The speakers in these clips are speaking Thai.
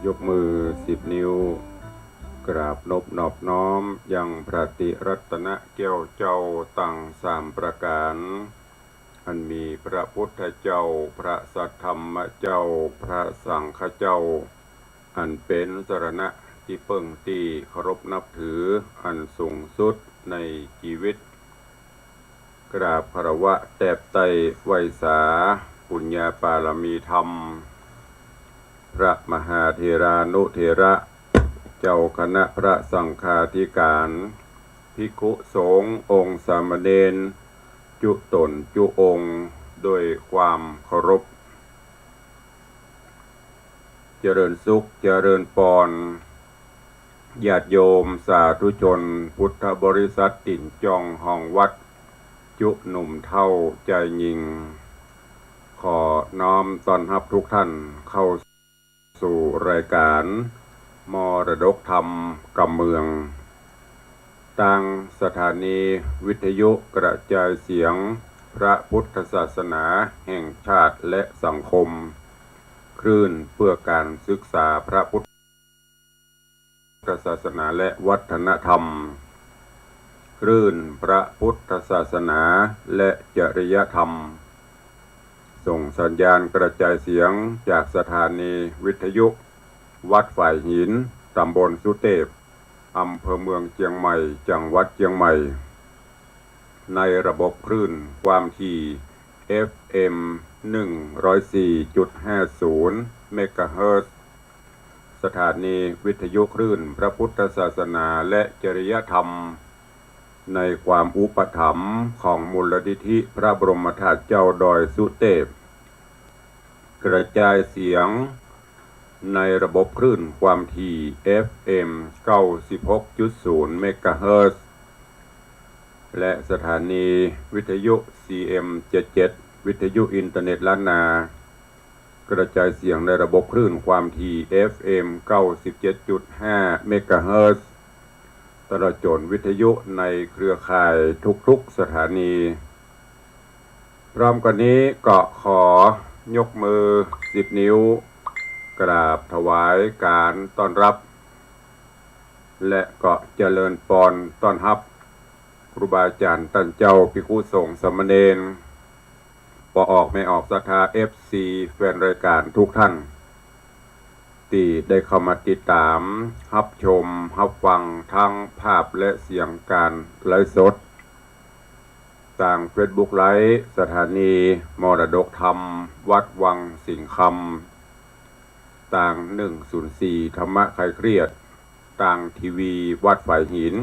ยกมือ10 นิ้วกราบนอบน้อมยังพระติรัตนแก้วเจ้าตั้ง3 ประการอันมีพระพุทธเจ้าพระสัทธรรมเจ้าพระสังฆเจ้าอันเป็นสรณะที่เพิ่งตีเคารพนับถืออันสูงสุดในชีวิตกราบคารวะแตบไตไวสาปุญญาปารมีธรรมพระมหาเถรานุเถระเจ้าคณะพระสังฆาธิการภิกขุสงฆ์องค์สามเณรจุตนจุองค์ด้วยความเคารพเจริญสุขเจริญปรญาติโยมสาธุชนพุทธบริษัทติ่นจองห้องวัดจุหนุ่มเท่าใจยิงขอน้อมต้อนรับทุกท่านเข้าสู่รายการมรดกธรรมกำเมืองตั้งสถานีวิทยุกระจายเสียงพระพุทธศาสนาแห่งชาติและสังคมคลื่นเพื่อการศึกษาพระพุทธศาสนาและวัฒนธรรมคลื่นพระพุทธศาสนาและจริยธรรมส่งสัญญาณกระจายเสียงจากสถานีวิทยุวัดฝ่ายหินตำบลสุเทพอำเภอเมืองเชียงใหม่จังหวัดเชียงใหม่ในระบบคลื่นความถี่ FM 104.50 เมกะเฮิรตซ์สถานีวิทยุคลื่นพระพุทธศาสนาและจริยธรรมในความอุปถัมภ์ของมูลนิธิพระบรมธาตุเจ้าดอยสุเทพกระจายเสียงในระบบคลื่นความถี่ FM 96.0 เมกะเฮิรตซ์และสถานีวิทยุ CM 77วิทยุอินเทอร์เน็ตล้านนากระจายเสียงในระบบคลื่นความถี่ FM 97.5 เมกะเฮิรตซ์ตลอดจนวิทยุในเครือข่ายทุกๆสถานีพร้อมกันนี้ก็ขอยกมือ10 นิ้วกราบถวายการต้อนรับและก็เจริญพรต้อนรับครูบาอาจารย์ท่านเจ้าภิกขุสงฆ์สามเณรบ่ออกไม่ออกศรัทธา FC แฟนรายการทุกท่านที่ได้เข้ามาติดตามรับชมรับฟังทั้งภาพและเสียงการไลฟ์สดทาง Facebook ไลฟ์สถานีมรดกธรรมวัดวังสิงห์คำต่าง104ธรรมะคลายเครียดต่างทีวีวัดฝ่ายหิน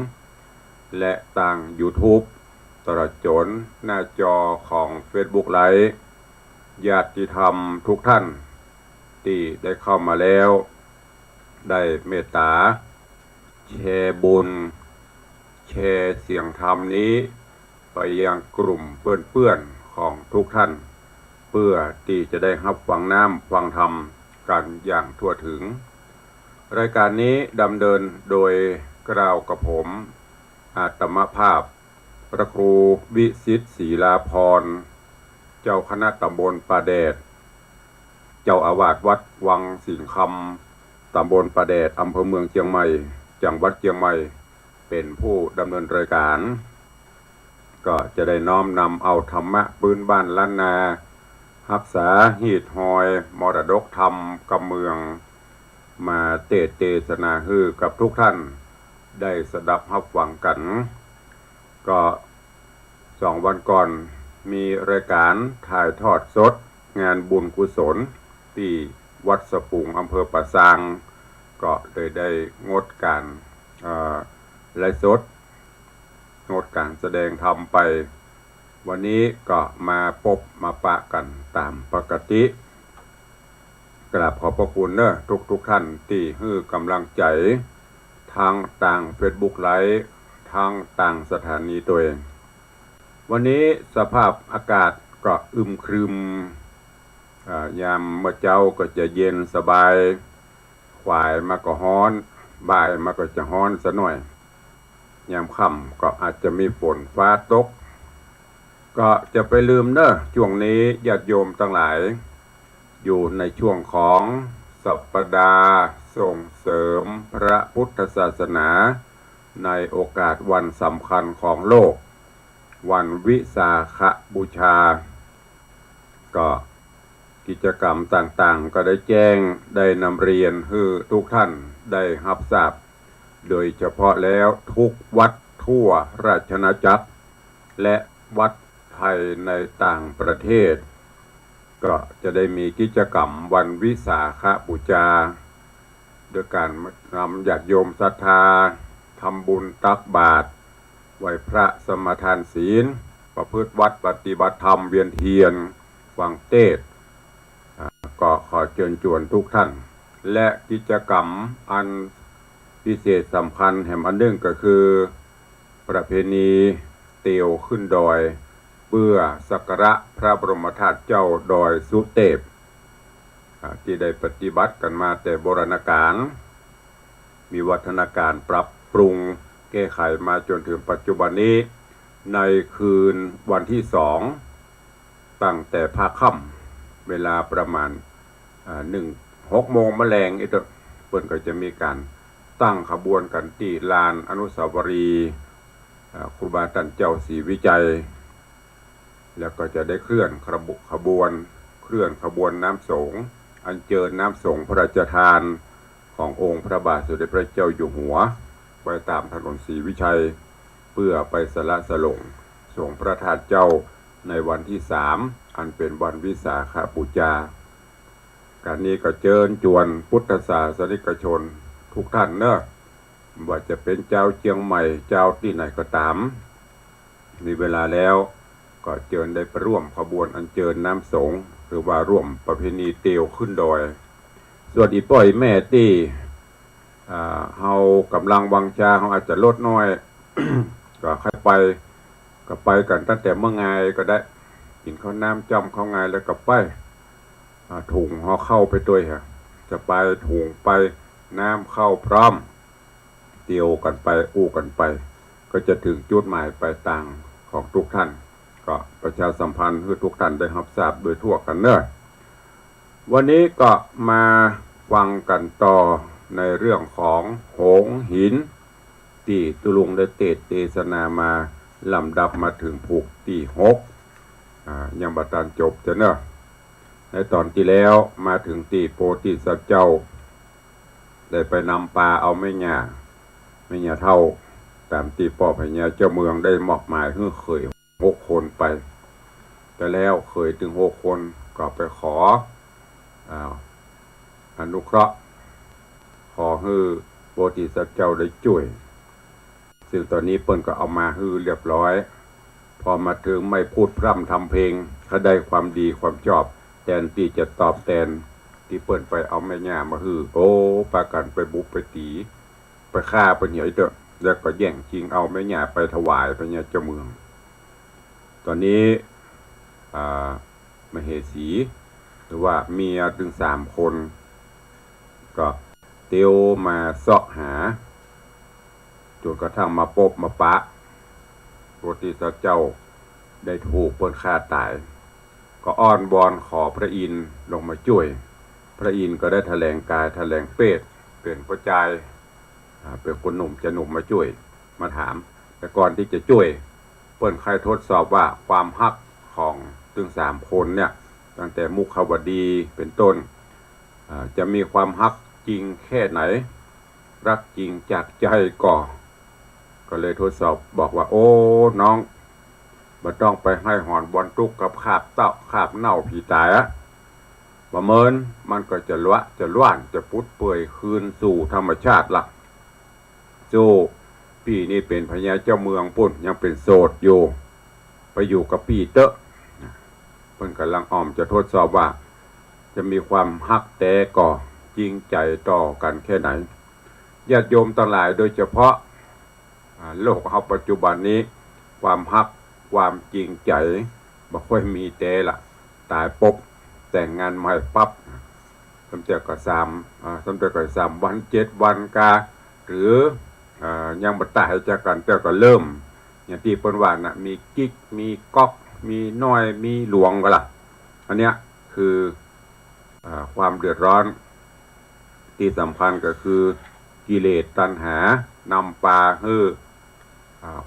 และต่าง YouTube ตลอดจนหน้าจอของ Facebook ไลฟ์ญาติธรรมทุกท่านที่ได้เข้ามาแล้วได้เมตตาแชร์บุญแชร์เสียงธรรมนี้ไปยังกลุ่มเพื่อนๆของทุกท่านเพื่อที่จะได้รับฟังน้ำฟังธรรมกันอย่างทั่วถึงรายการนี้ดำเนินโดยกล่าวกับผมอาตมภาพพระครูวิสิทธิ์ศรีลาภรณ์เจ้าคณะตำบลป่าแดดเจ้าอาวาสวัดวังสิงห์คำตำบลป่าแดดอำเภอเมืองเชียงใหม่จังหวัดเชียงใหม่เป็นผู้ดำเนินรายการก็จะได้น้อมนำเอาธรรมะพื้นบ้านล้านนารักษาหีดหอยมรดกธรรมกำเมืองมาเทศนาฮือกับทุกท่านได้สดับรับฟังกันก็2 วันก่อนมีรายการถ่ายทอดสดงานบุญกุศลที่วัดสปุงอำเภอป่าซางก็เลยได้งดการไลฟ์สดงดการแสดงธรรมไปวันนี้ก็มาพบมาปะกันตามปกติกราบขอบพระคุณเนอะทุกท่านที่ให้กำลังใจทางต่าง Facebook ไลฟ์ทางต่างสถานีตัวเองวันนี้สภาพอากาศก็อึมครึมยามเมื่อเจ้าก็จะเย็นสบายขวายมาก็ร้อนบ่ายมาก็จะร้อนซะหน่อยยามค่ำก็อาจจะมีฝนฟ้าตกก็จะไปลืมเนอะช่วงนี้ญาติโยมทั้งหลายอยู่ในช่วงของส สัปดาห์ส่งเสริมพระพุทธศาสนาในโอกาสวันสำคัญของโลกวันวิสาขบูชาก็กิจกรรมต่างๆก็ได้แจ้งได้นำเรียนให้ทุกท่านได้รับทราบโดยเฉพาะแล้วทุกวัดทั่วราชอาณาจักรและวัดไทยในต่างประเทศก็จะได้มีกิจกรรมวันวิสาขบูชาโดยการนำญาติโยมศรัทธาทำบุญตักบาตรไหว้พระสมทานศีลประพฤติวัดปฏิบัติธรรมเวียนเทียนฟังเทศน์ก็ขอเชิญชวนทุกท่านและกิจกรรมอันพิเศษสำคัญแห่งอันหนึ่งก็คือประเพณีเตียวขึ้นดอยเพื่อสักการะพระบรมธาตุเจ้าดอยสุเทพที่ได้ปฏิบัติกันมาแต่โบราณกาลมีวัฒนาการปรับปรุงแก้ไขมาจนถึงปัจจุบันนี้ในคืนวันที่2ตั้งแต่ภาคค่ำเวลาประมาณ6 โมงแมลงเปิ้นก็จะมีการตั้งขบวนกันที่ลานอนุสาวรีย์ครูบาท่านเจ้าศรีวิจัยแล้วก็จะได้เคลื่อนขบวนน้ำสงฆ์อัญเชิญน้ำสงฆ์พระราชทานขององค์พระบาทสมเด็จพระเจ้าอยู่หัวไปตามถนนศรีวิชัยเพื่อไปสละสลงส่งพระธาตุเจ้าในวันที่3อันเป็นวันวิสาขบูชาการนี้ก็เชิญชวนพุทธศาสนิกชนทุกท่านเนอะว่าจะเป็นเจ้าเชียงใหม่เจ้าที่ไหนก็ตามมีเวลาแล้วก็เชิญได้ไปร่วมขบวนอัญเชิญน้ำสงฆ์หรือว่าร่วมประเพณีเตียวขึ้นดอยส่วนอีป้อยแม่ที่เฮากำลังวังชาเขาอาจจะลดน้อย ก็ใครไปก็ไปกันตั้งแต่เมื่อไงก็ได้กินข้าวน้ำจ้ำข้าวไงแล้วก็ไปถุงเขาเข้าไปด้วยฮะจะไปถุงไปน้ำเข้าพร้อมเตียวกันไปอู้กันไปก็จะถึงจุดหมายปลายทางของทุกท่านก็ประชาสัมพันธ์ให้ทุกท่านได้รับทราบโดยทั่วกันเนอะวันนี้ก็มาฟังกันต่อในเรื่องของโหงหินที่ตุลุงได้เทศนามาลำดับมาถึงผูกที่6ยังบัดจบจะเนอะในตอนที่แล้วมาถึงที่โพธิสัตว์เจ้าได้ไปนำปลาเอาไม่หยาเท่าตามที่พ่อพญาเจ้าเมืองได้มอบหมายให้เคย6 คนไปแต่แล้วเคยถึง6 คนก็ไปขออนุเคราะห์ขอให้โพธิสัตว์เจ้าได้ช่วยซึ่งตอนนี้เปิ้นก็เอามาให้เรียบร้อยพอมาถึงไม่พูดพร่ำทำเพลงเขาได้ความดีความชอบแทนที่จะตอบแทนที่เปิ้นไปเอาแม่ย่ามาฮือโอ้ปากันไปบุกไปตีไปฆ่าไปเหยียดแล้วก็แย่งชิงเอาแม่ย่าไปถวายพญาเจ้าเมืองตอนนี้มเหสีหรือว่าเมียถึง3 คนก็เตียวมาเสาะหาจนกระทั่งมาพบมาปะโพธิสัตว์เจ้าได้ถูกเปิ้นฆ่าตายก็อ้อนวอนขอพระอินทร์ลงมาช่วยพระอินทร์ก็ได้แถลงกายแถลงเปรตเป็นพระจายเป็นคนหนุ่มจะหนุ่มมาช่วยมาถามแต่ก่อนที่จะช่วยเปิ้นใครทดสอบว่าความฮักของถึง3 คนเนี่ยตั้งแต่มุขวดีเป็นต้นจะมีความฮักจริงแค่ไหนรักจริงจากใจก็เลยทดสอบบอกว่าโอ้น้องบ่ต้องไปให้หอนบอลตุกกับขาบเน่าผีตายประเมินมันก็จะล้วนจะพุดเปื่อยคืนสู่ธรรมชาติละสู้พี่นี่เป็นพญาเจ้าเมืองปุ่นยังเป็นโสดอยู่ไปอยู่กับพี่เตอะเพิ่นกำลังอ้อมจะทดสอบว่าจะมีความฮักแต่ก่อจริงใจต่อกันแค่ไหนญาติโยมทั้งหลายโดยเฉพาะโลกเฮาปัจจุบันนี้ความฮักความจริงใจบ่ค่อยมีแต่ละตายปุ๊บแต่งงานใหม่ปั๊บสำเร็จก็3 วัน 7 วันกาหรือยังบ่ตายจากกันแต่ก็เริ่มอย่างที่เปิ้นว่าน่ะมีกิ๊กมีก๊อกมีน้อยมีหลวงก็ล่ะอันเนี้ยคือความเดือดร้อน ที่สำคัญก็คือกิเลสตัณหานำพาให้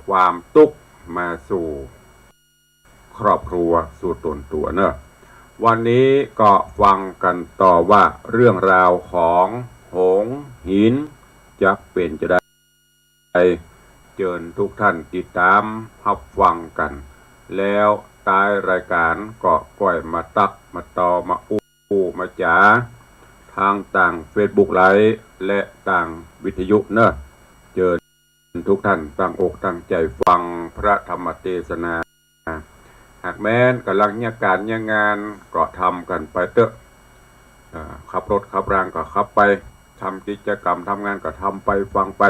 ความทุกข์มาสู่ครอบครัวสู่ตนตัวเนอะวันนี้ก็ฟังกันต่อว่าเรื่องราวของหงส์หินจะเป็นจะได้เชิญทุกท่านติดตามรับฟังกันแล้วท้ายรายการก็ก่อยมาตักมาต่อมาอู้มาจ๋าทางต่าง Facebook ไลฟ์และต่างวิทยุเนอะเชิญทุกท่านตั้งอกตั้งใจฟังพระธรรมเทศนาหากแม้นกำลังเนี่ยการเนี่ยงานก็ทำกันไปเถอะขับรถขับรางก็ขับไปทำกิจกรรมทำงานก็ทำไปฟังไป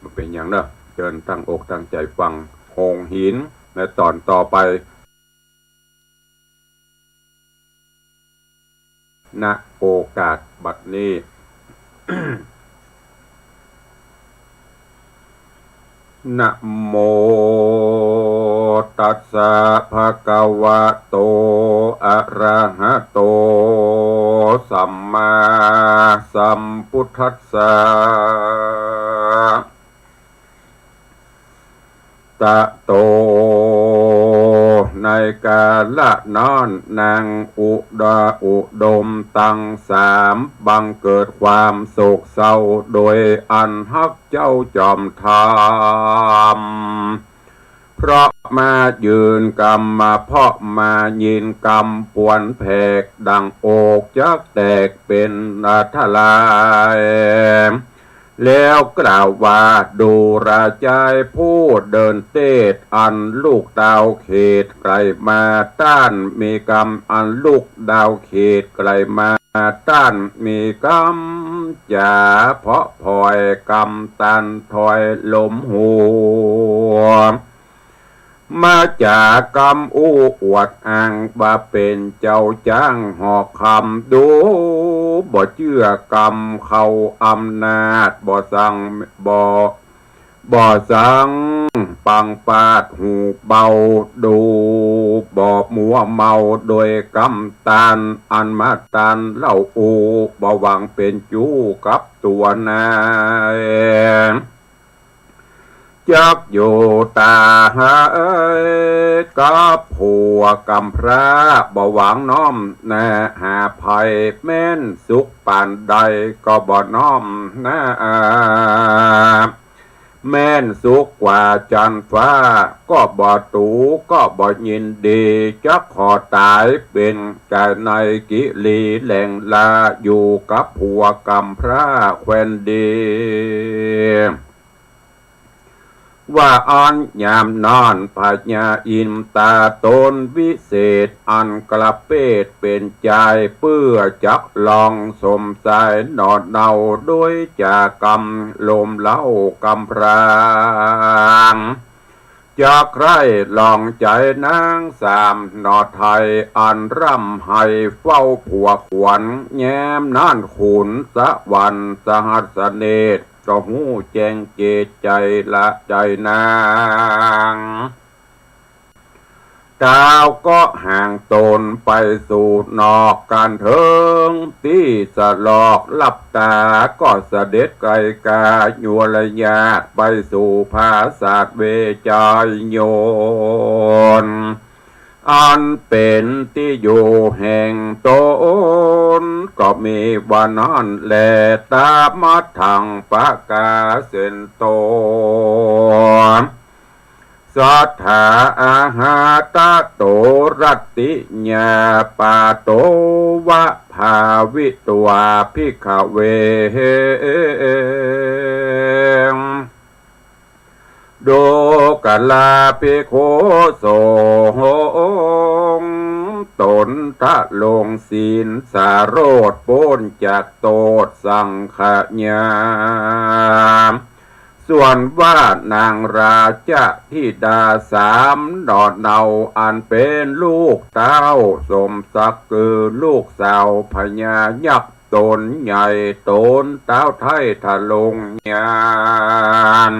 มันเป็นอย่างเนอะเชิญตั้งอกตั้งใจฟังหงส์หินในตอนต่อไปณโอกาสบัดนี้ นะโมตัสสะภะคะวะโตอะระหะโตสัมมาสัมพุทธัสสะตะโตในกาละนอนนางอุดมตั้งสามบังเกิดความโศกเศร้าโดยอันฮักเจ้าจอมธรรมเพราะมายืนกรรมมาเพาะมายินกรรมปวนแผกดังโอกจักแตกเป็นทลายแล้วกล่าวว่าดูราชายผู้เดินเตดอันลูกดาวเขตไกลมาต้านมีกรรมอันลูกดาวเขตไกลมาต้านมีกรรมจ่าเพาะพลอยกรรมตันถอยลมหัวมาจากกรรมอู้อวดอ้างว่าเป็นเจ้าจ้างหอกคำดูบ่เชื่อกรรมเขาอำนาจบ่สั่งบ่สั่งปังปาดหูเบาดูบ่มัวเมาโดยกรรมตานอันมาตานเล่าอูบ่หวังเป็นจู้กับตัวนายจักอยู่ตาหากับผัวกำพระบ่หวังน้อมแน่หาภัยแม่นสุขปานใดก็บ่น้อมนะแม่นสุขกว่าจันฟ้าก็บ่ตูก็บ่ยินดีจักขอตายเป็นกายในกิลีแหล่งลาอยู่กับผัวกำพระแควนดีว่าอันยามนอนปัญญาอินตาตนวิเศษอันกระเปดเป็นใจเพื่อจักลองสมสายนอดเนาด้วยจากกรรมลมเล่ากำพรางจะใครลองใจนางสามนอไทยอันร่ำให้เฝ้าผัวขวัญแย้มน่านขุนสะวันสหัสเนตรก็หูแจ้งเจตใจละใจนางดาวก็ห่างตนไปสู่นอกการเถิงที่สลอกลับตาก็เสด็จไกลกาโยระยาไปสู่ภาษาเวจายโยนอันเป็นที่อยู่แห่งตนก็มีวันนั้นแลตามัดทางปะกาเส้นโตสัทธาอาหาตาโตรัตติญาปาโตวะภาวิตวาภิกขเวโดกลาภิกขุโสงตนทะลงศีลสาโรธพ้นจากโตดสังขญาส่วนว่านางราชธิดาสามดอดเนาอันเป็นลูกเต้าสมศักดิ์คือลูกสาวพญายักษ์ตนใหญ่ตนเต้าไทยทะลงญาณ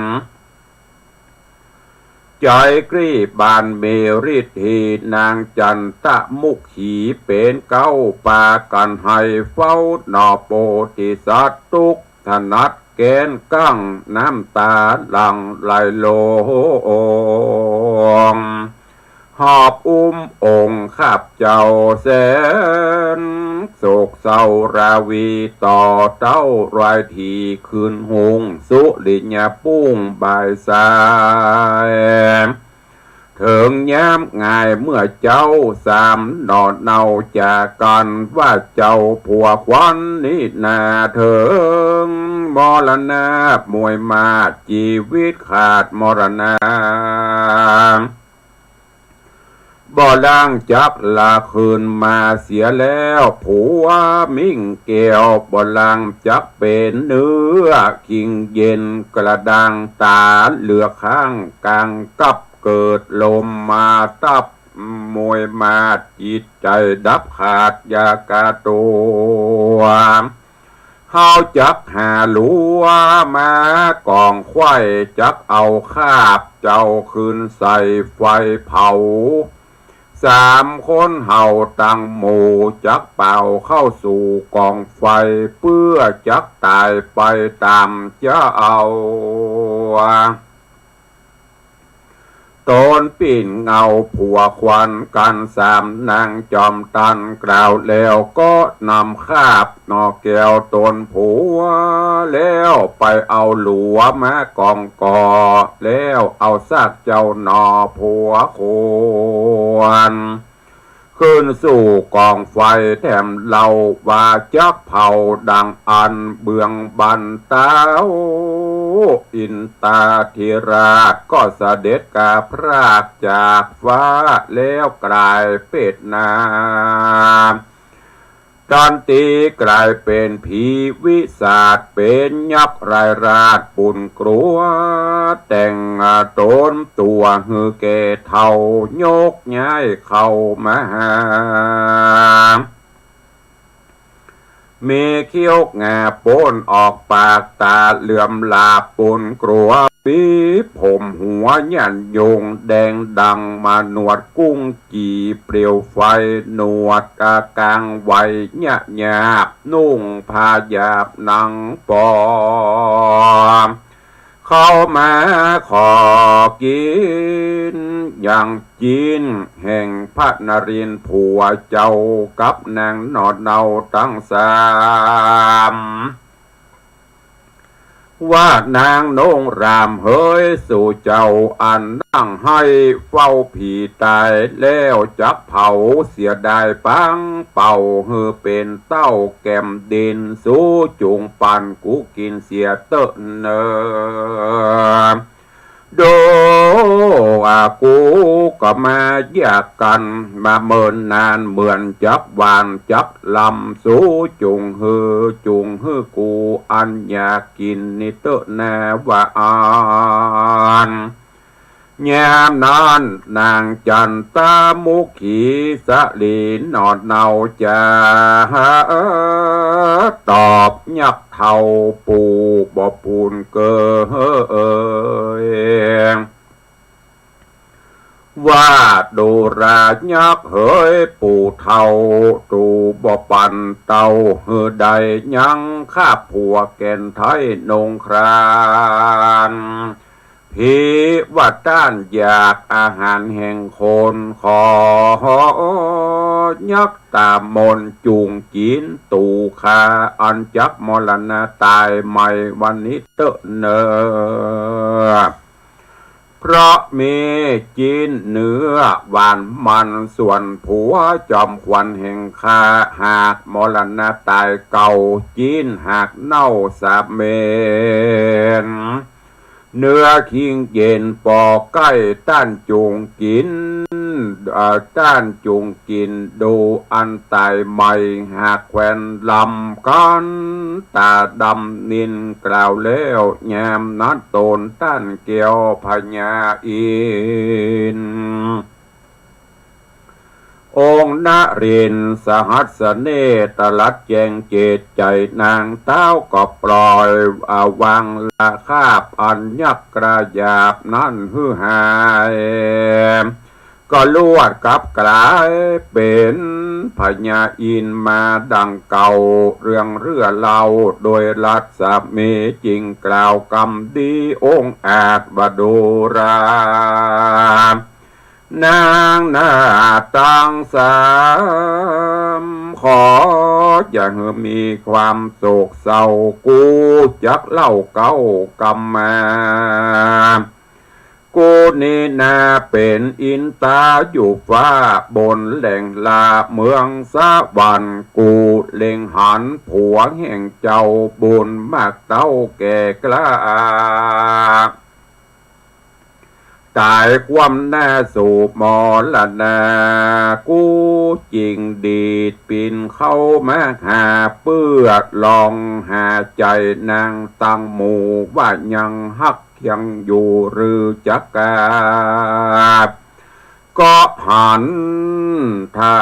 ใจกรีบานเมริทีนางจันตะมุขีเป็นเก้าปากันให้เฝ้าหนอโปธิสัตว์ทุกถนัดแกนกั้งน้ำตาหลังไหลโลงหอบอุ้มองค์ข้าพเจ้าแสนโศกเศร้าราวีต่อเต้ารายทีคืนหงสุริญญาปุ้งบายสายถึงย้ำง่ายเมื่อเจ้าสามนอนเนาจากกันว่าเจ้าผัวควันนี่นาเถิงมรณะมวยมาชีวิตขาดมรณะบ่ล่างจักลาคืนมาเสียแล้วผัวมิ่งเกี่ยวบ่ล่างจักเป็นเนื้อคิงเย็นกระดังตาเหลือข้างกลางกับเกิดลมมาตับมวยมาจิตใจดับขาดยากาตัวเฮาจักหาลัวมากองควายจักเอาคาบเจ้าคืนใส่ไฟเผาสามคนเห่าตั้งหมู่จักเป่าเข้าสู่กองไฟเพื่อจักตายไปตามจะเอาตนปิ่นเงาผัวควันกันสามนางจอมตันกล่าวแล้วก็นำคาบนอแก้วตนผัวแล้วไปเอาหลัวมากองกอแล้วเอาซากเจ้าหนอผัวควรขึ้นสู่กองไฟแถมเล่าว่าจักเผาดังอันเบื้องบันเต้าอินตาธิราชก็เสด็จกาพรากจากฟ้าแล้วกลายเป็ดนาจันตีกลายเป็นผีวิสาทเป็นยักษ์รายราชปุ่นกลัวแต่งตนตัวหือเกเท่ายกย้ายเข้ามาหาเมเขี้ยวงาปนออกปากตาเหลื่อมลาปุนกลัวปีผมหัวยันยงแดงดังมาหนวดกุ้งจีเปลวไฟหนวดกลางไวหยาบนุ่งผ้าหยาบหนังปอมเข้ามาขอกินอย่างจีนแห่งพระนรินทร์ผัวเจ้ากับนางนอดเนาตั้งสามว่านางนงรามเฮยสู่เจ้าอันนั่งให้เฝ้าผีตายแล้วจักเผาเสียดายปังเป่าเฮอเป็นเต้าแก้มดินสู้จุงปันกูกินเสียเตอะเนอโดอากูก็มาแยกกันมาเมินนานเหมือนจับวานจับลำสู้จุงฮือกูอันอยากกินนิเตอแนว่าอ่านยามนั้นนางจันตามุขีสลีนอดเนาจะตอบยักเท่าปูบ่ปูนเกอว่าดูรายักเฮยปู่เท่าตูบ่ปันเต่าเฮอใดยังข้าผัวแก่นไทยนงครานผีว่าต้านอยากอาหารแห่งคนขอยักตามนจุงจีนตูคาอันจักมรณะตายใหม่วันนี้เตอะเนอเพราะมีจีนเนื้อหวานมันส่วนผัวจอมควันแห่งคาหากมรณะตายเก่าจีนหากเน่าสาบเมนเนื้อคิงเย็นปอใกล้ต้านจุงกินต้านจุงกินดูอันตายใหม่หากแควนลำกันตาดำนินกล่าวแล้วยามนัดโตนต้านเกี่ยวพญาอิน องค์นรินทร์สหัสเนตรัสแจงเจตใจนางเต้าก็ปล่อยวังละคาบอันยักกระยาบนั่นฮือหายก็ลวดกับกลายเป็นพญาอินมาดังเก่าเรื่องเรือเล่าโดยรัศมีจริงกล่าวกำดีองค์อาจบดูรานางหน้าตังสามขออย่ามีความโศกเศร้ากูจักเล่าเก้ากำมากูนี่นาเป็นอินตาอยู่ฟ้าบนแหล่งลาเมืองสะวันกูเล็งหันผัวแห่งเจ้าบุญมากเต้าแก่กล้าตายความหน้าสู่มอละนากูจริงดีดปินเข้ามาหาเปื้อลองหาใจนางตั้งหมู่ว่ายังฮักยังอยู่หรือจักกาก็หันถ้า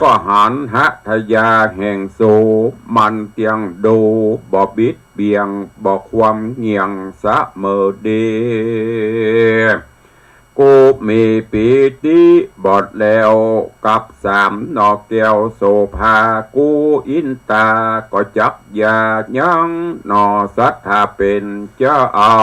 ก็หันหะทยาแห่งสูมันเตียงดูบ่บิดเบียงบ่ความเงียงสะเมอเดกูมีปีติบอดแล้วกับสามนอกเดียวโสภากูอินตาก็จักยายังนอสัทธาเป็นเจ้าเอา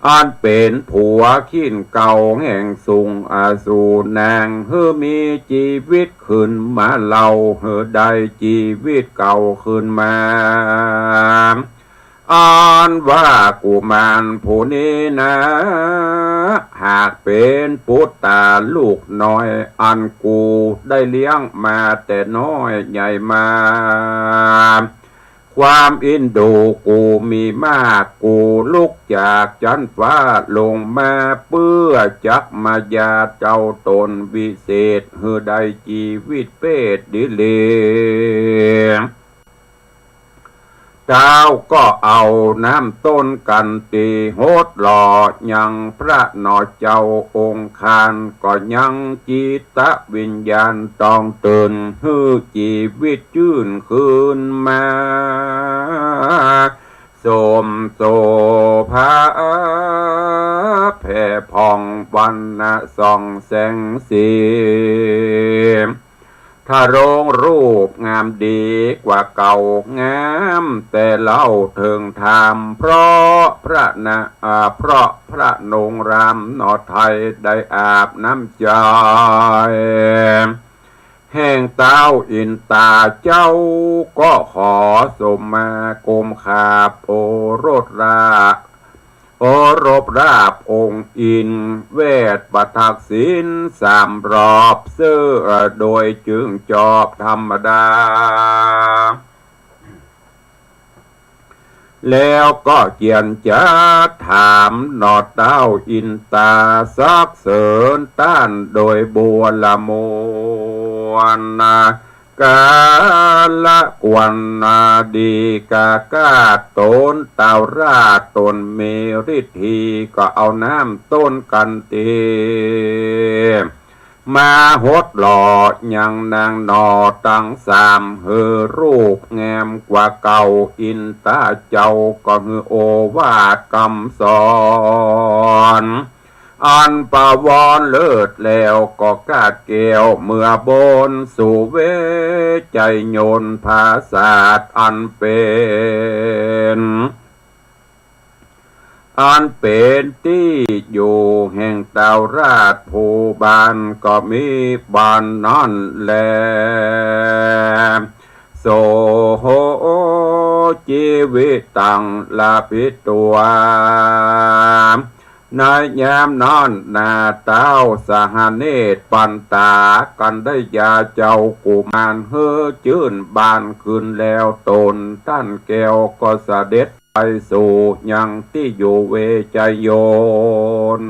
อันเป็นผัวขิ้นเก่าแห่งสุงอาสูนางเฮอมีชีวิตขึ้นมาเล่าเฮอได้ชีวิตเก่าขึ้นมาอ่านว่ากุมารผู้นี้นะหากเป็นปุตตาลูกน้อยอันกูได้เลี้ยงมาแต่น้อยใหญ่มาความอินดูกูมีมากกูลุกจากจันฟ้าลงมาเพื่อจักมายาเจ้าตนวิเศษเฮือได้ชีวิตเป็ดดิเลเจ้าก็เอาน้ำต้นกันตีโหดหล่อยังพระนอเจ้าองค์คานก็ยังจิตวิญญาณต้องตื่นฮือชีวิตจื่นคืนมาสมโสภาแผ่ผ่องวันนะส่องแสงสีถ้าโรงรูปงามดีกว่าเก่างามแต่เล่าถึงธรรมเพราะพระนงรามนอไทยได้อาบน้ำใจแห่งเต้าอินตาเจ้าก็ขอสมมากรมขาบโอรสราโอรบราบองค์อินเวทปทักษิณสามรอบเสื้อโดยจึงจอบธรรมดาแล้วก็เกียนจะถามนอเต้าอินตาซักเสริญต้านโดยบัวละมวนกาละกวนนาดีกากาตนเต่าราตนเมริทีก็เอาน้ำต้นกันเตมาหดหล่อยังนางนอตั้งสามเฮอรูปงามกว่าเก่าอินตาเจ้าก็เฮอโอวาทคำสอนอันปาวรเลิศแล้วก็กาดเกี่ยวเมื่อบนสู่เวใจโยนภาษาอันเป็นที่อยู่แห่งเต่าราชผู้บานก็มีบานนั่นแลโสโหชีวิตตังลาภิตัวในยามนอนนาเต้าสหเนตปันตากันได้ยาเจ้ากุมารเฮือจื่นบานขึ้นแล้วตนท่านแก้วก็เสด็จไปสู่ยังที่อยู่เวใจโยน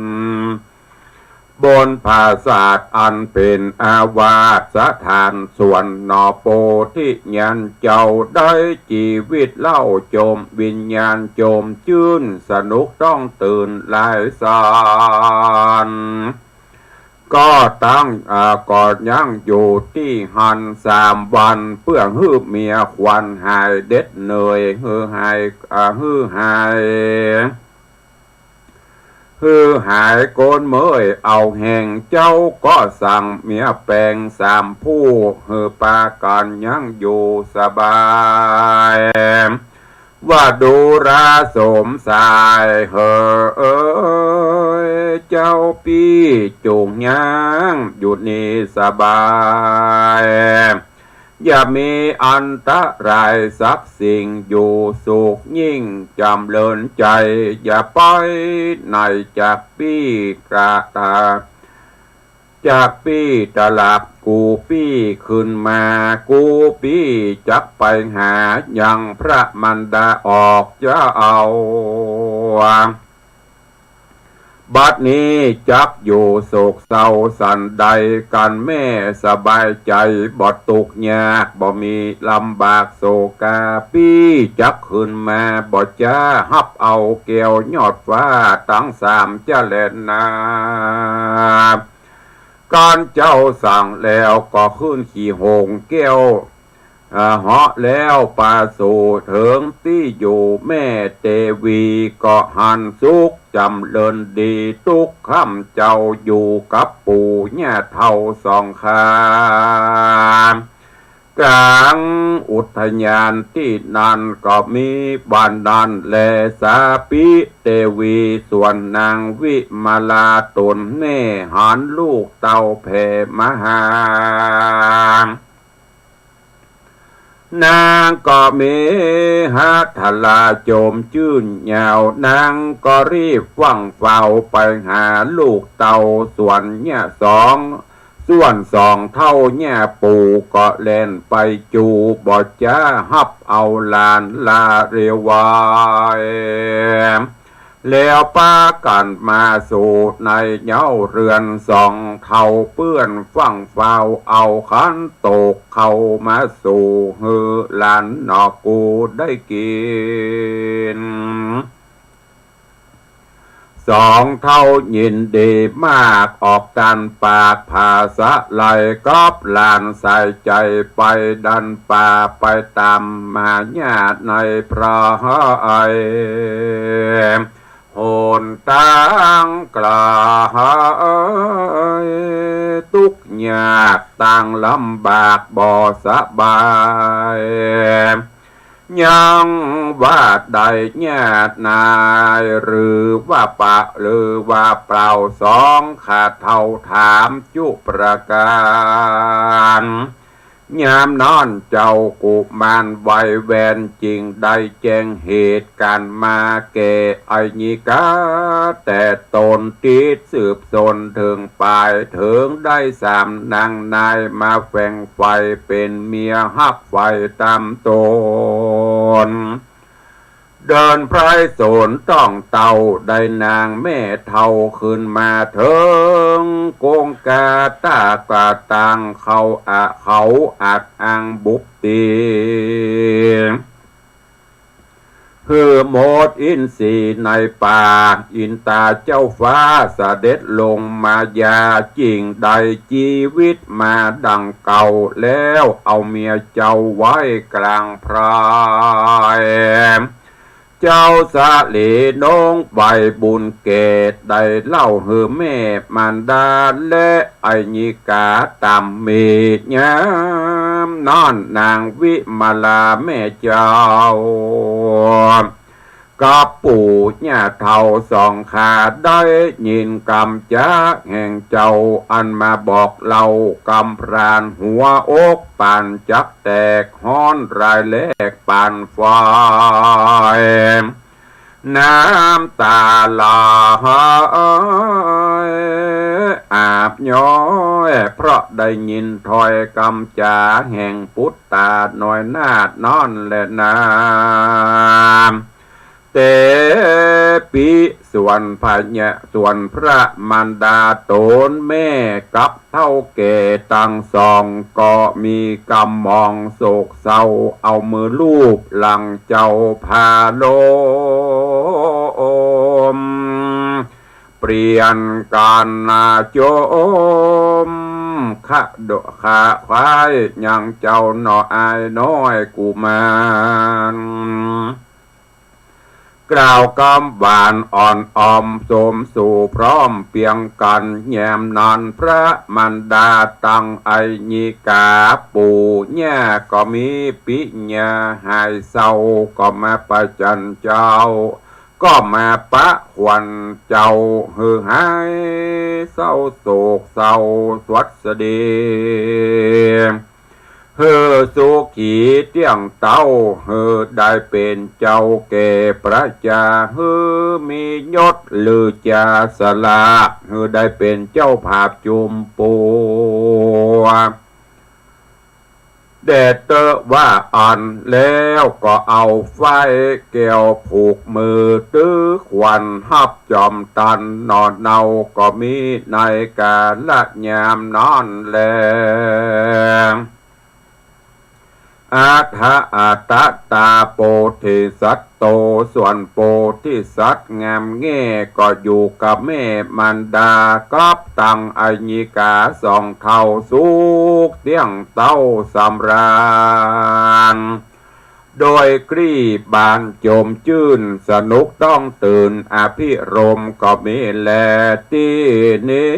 บนปราสาทอันเป็นอาวาสสถานส่วนนอโปธิญาณเจ้าได้ชีวิตเล่าโจมวิญญาณโจมจื่นสนุกต้องตื่นหลายสาน ก็ตั้งก่อนยังอยู่ที่หัน3 วันเพื่อฮื้อเมียควันหายเด็ดเหนื่อยฮื้อหายโกนเมยเอาแห่งเจ้าก็สั่งเมียแปลง3 ผู้ฮื้อปากันยังอยู่สบายว่าดูราสมสายเอ้ยเจ้าพี่จุงยังอยู่นี่สบายอย่ามีอันตรายสักสิ่งอยู่สุขยิ่งจำเลินใจอย่าปล่อยในจากพี่กระตาจากปี้ตลับกูปี้ขึ้นมากูปี้จักไปหายังพระมันดาออกจะเอาบัดนี้จักอยู่โศกเศร้าสันใดกันแม่สบายใจบ่ตกยากบ่มีลำบากโศกาปี้จักขึ้นมาบ่จะฮับเอาเกี่ยวยอดฟ้าทั้ง3จะเล่นนาการเจ้าสั่งแล้วก็ขึ้นขี่หงแก้วเหาะแล้วปาสู่ถึงที่อยู่แม่เตวีก็หันสุขจำเลินดีทุกค่ำเจ้าอยู่กับปู่ย่าเฒ่า2 ข้างกลางอุทยานที่นั่นก็มีบ้านนันและสาปิเตวีส่วนนางวิมาลาตนแน่หานลูกเต่าแผ่มหานางก็มีหัตถลาโจมจื่นยาวนางก็รีบฟังเฝ้าไปหาลูกเต่าส่วนเนี่ย2 เท่าเนี่ยปู่ก็เล่นไปจูบอจ้าฮับเอาลานลาเรวายแล้วป้ากันมาสู่ในเย้าเรือน2 เท่าเปื้อนฟังเฝ้าเอาขันตกเข้ามาสู่ฮือหลานนอกูได้กิน2 เท่ายินดีมากออกกันปากภาษาไหลกอบลานใส่ใจไปดันป่าไปตามมาญาติในพระไอโหนตั้งกลายทุกยากต่างลำบากบ่สบายยังว่าใดญาตินายหรือว่าปะหรือว่าเปล่า2 ขาดเท่าถามจุประการยามนอนเจ้ากุมารไวแวนจริงได้แจ้งเหตุการมาแก่ไอญิกาแต่ตนติดสืบสนถึงปลายถึงได้3 นางนายมาแฝงไฟเป็นเมียฮักไฟตามตนเดินไพรโสนต้องเต่าได้นางแม่เท่าขึ้นมาเถิงโกงกาตากาตังเขาอัดอังบุบตีคือหมดอินทรีย์ในป่าอินตาเจ้าฟ้าเสด็จลงมายาจริงใดชีวิตมาดังเก่าแล้วเอาเมียเจ้าไว้กลางพรายเจ้าสาลีน้องใบบุญเกตได้เล่าเฮือแม่มันดาและไอญิกาตามมียามนอนนางวิมาลาแม่เจ้ากับปู่ย่าเฒ่า2 ขาได้ยินกำจากแห่งเจ้าอันมาบอกเล่ากำพรานหัวอกปานจักแตกฮ้อนรายแลกปานไฟน้ำตาลาอาบย้อยเพราะได้ยินถ้อยกำจาแห่งพุทธาหน่อยนาดนอนและน้ำเตปิส่วนพญะส่วนพระมารดาตนแม่กับเท่าแก่ตั้ง2 ก็มีกำมองโศกเศร้าเอามือลูบหลังเจ้าพาโลมป ลี่ยนการนาโจมขะโดขาควายยังเจ้าหนออายน้อยกุมารกล่าวกำบานอ่อนออมสมสู่พร้อมเปียงกันแยมนอนพระมันดาตังไอญิกาปู่ย่าก็มีปิญญาหายเศร้าก็มาประจันเจ้าก็มาปะควันเจ้าฮือหายเศร้าโศกเศร้าสวัสดีเฮอสุขีเตียงเต้าเฮอได้เป็นเจ้าเก่ประจาเฮอมียศลือจาสละเฮอได้เป็นเจ้าภาพจุมปูเดดเตอว่าอ่อนแล้วก็เอาไฟแก้วผูกมือตื้อควันหับจอมตันนอนเนาก็มีในกาละยามนอนแลอาทะอาตะตาโปธิสัตโตส่วนโปธิสัตงามแง่ก็อยู่กับแม่มันดากับตังอญิกาสองเท่าสุกเตี้ยงเต้าสำราญโดยกรีบานโจมจื่นสนุกต้องตื่นอภิรมก็มีแลที่นี้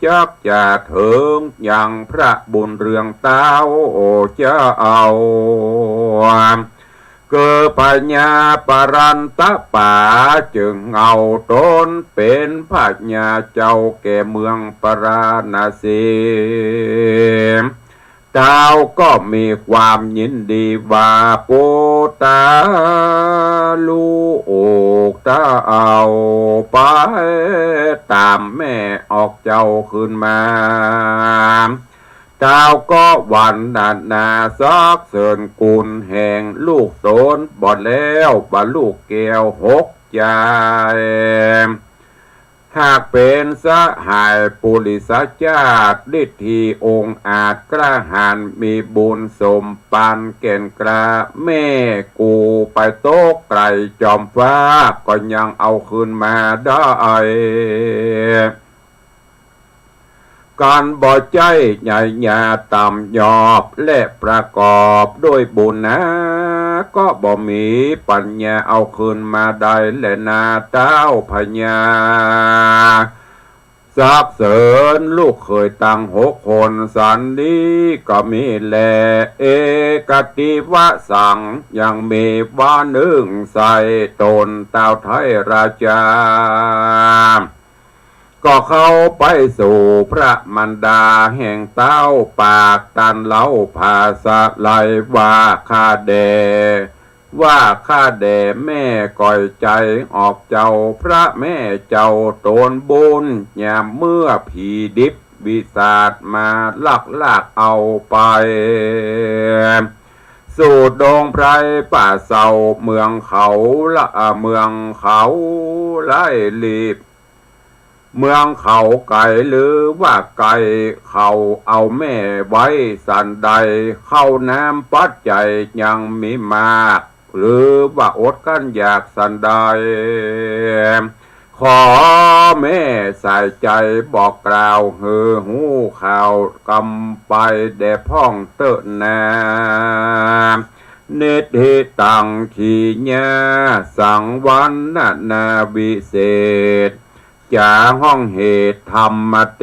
จักจะถึงอย่างพระบุญเรืองเต้าโอจะเอาเกิดปัญญาปรันตะป่าจึงเอาตนเป็นปัญญาเจ้าแก่เมืองปราณสีเจ้าก็มีความยินดีว่าโปตาลูกตาเอาไปตามแม่ออกเจ้าขึ้นมาเจ้าก็วันนาซักเสินกุลแห่งลูกโตนบ่แล้วบ่ลูกแก้วหกใจหากเป็นสหายปุริสชาติฤทธีองค์อาจกระหารมีบุญสมปานเก่นกระแม่กูไปโต๊ะไกลจอมฟ้าก็ยังเอาคืนมาได้การบ่ใจใหญ่ยาต่ำยอบและประกอบด้วยบุญนะก็บ่มีปัญญาเอาคืนมาได้และนาเต้าพญาสักเสริญลูกเคยตั้ง6 คนสันดีก็มีแลเอกติวะสังยังมีว่าหนึ่งใส่ตนเต้าไทยราชาก็เข้าไปสู่พระมันดาแห่งเต้าปากตันเล้าภาษาไลว่าข้าแด่แม่ก่อยใจออกเจ้าพระแม่เจ้าโตนบุญยามเมื่อผีดิบวิสาทมาลากเอาไปสู่ดงไพรป่าเศร้าเมืองเขาไล่ลีบเมืองเขาไก่หรือว่าไก่เขาเอาแม่ไว้สันใดเข้าน้ำปัดใจยังมีมากหรือว่าอดกันอยากสันใดขอแม่ใส่ใจบอกกล่าวหูข่าวกำไปแด่พ่องเตอะนาเนติตังขีญาสังวันนาวิเศษจาห้องเหตุธรรมเท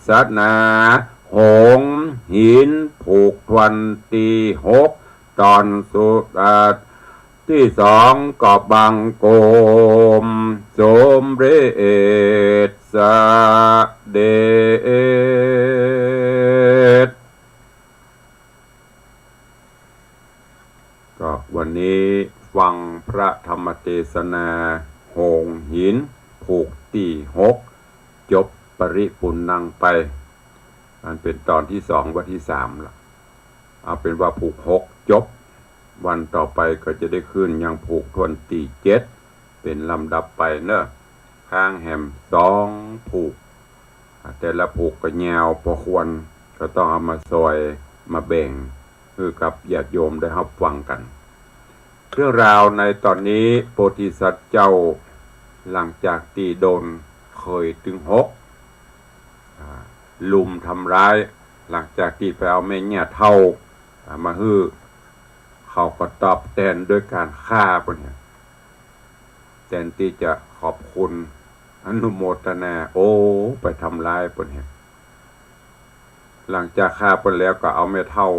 ศนาหงหินผูกทวนตี6ตอนสุดที่2ก็บังโกมสมเร็จสเดชก็วันนี้ฟังพระธรรมเทศนาหงหินผูกตี6จบปริปุณนังไปมันเป็นตอนที่2วันที่3ละเอาเป็นว่าผูก6จบวันต่อไปก็จะได้ขึ้นยังผูกทวนตี7เป็นลำดับไปเนอะข้างแหม2ผูกแต่ละผูกก็ยาวพอควรก็ต้องเอามาซอยมาแบ่งคือกับญาติโยมได้รับฟังกันเรื่องราวในตอนนี้โพธิสัตว์เจ้าหลังจากตีโดน เคยถึงลุมทำร้ายหลังจากที่ไปเอาแม่เนี่ยเท่ามาฮื้อเขาก็ตอบแทนด้วยการฆ่าปนเนี่ยแทนที่จะขอบคุณอนุโมทนาไปทำร้ายปนเนี่ยหลังจากฆ่าปนแล้วก็เอาแม่เท่า